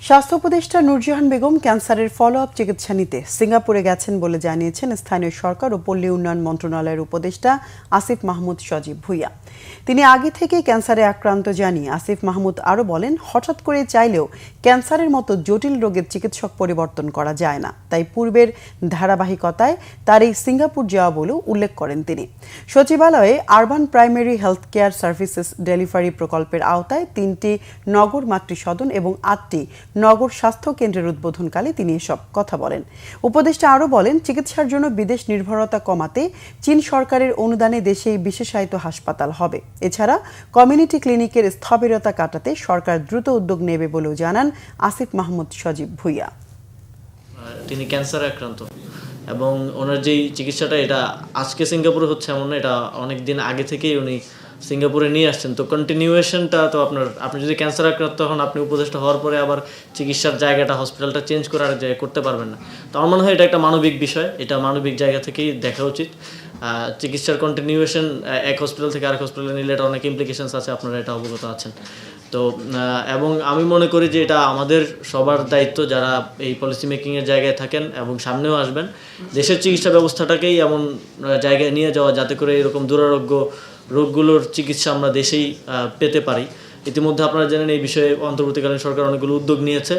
স্বাস্থ্য উপদেষ্টা নূরজাহান বেগম ক্যান্সারের ফলো আপ চিকিৎসা নিতে সিঙ্গাপুরে গেছেন বলে জানিয়েছেন স্থানীয় সরকার ও পল্লী উন্নয়ন মন্ত্রণালয়ের উপদেষ্টা আসিফ মাহমুদ সজীব ভুইয়া। তিনি আগে থেকেই ক্যান্সারে আক্রান্ত জানিয়ে আসিফ মাহমুদ আরও বলেন, হঠাৎ করে চাইলেও ক্যান্সারের মতো জটিল রোগের চিকিৎসক পরিবর্তন করা যায় না, তাই পূর্বের ধারাবাহিকতায় তার এই সিঙ্গাপুর যাওয়া বলেও উল্লেখ করেন তিনি। সচিবালয়ে urban primary health care services delivery প্রকল্পের আওতায় ৩টি নগর মাতৃসদন এবং ৮টি নগর স্বাস্থ্য কেন্দ্রের উদ্বোধনকালে তিনি এসব কথা বলেন। উপদেষ্টা আরও বলেন, চিকিৎসার জন্য বিদেশ নির্ভরতা কমাতে চীন সরকারের অনুদানে দেশেই বিশেষায়িত হাসপাতাল হবে। এছাড়া কমিউনিটি ক্লিনিকের স্থবিরতা কাটাতে সরকার দ্রুত উদ্যোগ নেবে বলেও জানান আসিফ মাহমুদ সজীব ভুইয়া। তিনি ক্যান্সারে আক্রান্ত এবং ওনার যেই চিকিৎসাটা এটা আজকে সিঙ্গাপুরে হচ্ছে এমন না, এটা অনেক দিন আগে থেকেই উনি সিঙ্গাপুরে নিয়ে আসছেন। তো কন্টিনিউয়েশনটা তো আপনি যদি ক্যান্সার আক্রান্ত হন, আপনি উপদেষ্টা হওয়ার পরে আবার চিকিৎসার জায়গাটা হসপিটালটা চেঞ্জ করে আরেক জায়গায় করতে পারবেন না। তো আমার মনে হয় এটা একটা মানবিক বিষয়, এটা মানবিক জায়গা থেকেই দেখা উচিত। চিকিৎসার কন্টিনিউয়েশন এক হসপিটাল থেকে আরেক হসপিটালে নিলে এটা অনেক ইমপ্লিকেশনস আছে, আপনারা এটা অবগত আছেন। তো এবং আমি মনে করি যে এটা আমাদের সবার দায়িত্ব, যারা এই পলিসি মেকিংয়ের জায়গায় থাকেন এবং সামনেও আসবেন, দেশের চিকিৎসা ব্যবস্থাটাকেই এমন জায়গায় নিয়ে যাওয়া যাতে করে এরকম দুরারোগ্য রোগগুলোর চিকিৎসা আমরা দেশেই পেতে পারি। ইতিমধ্যে আপনারা জানেন এই বিষয়ে অন্তর্বর্তীকালীন সরকার অনেকগুলো উদ্যোগ নিয়েছে।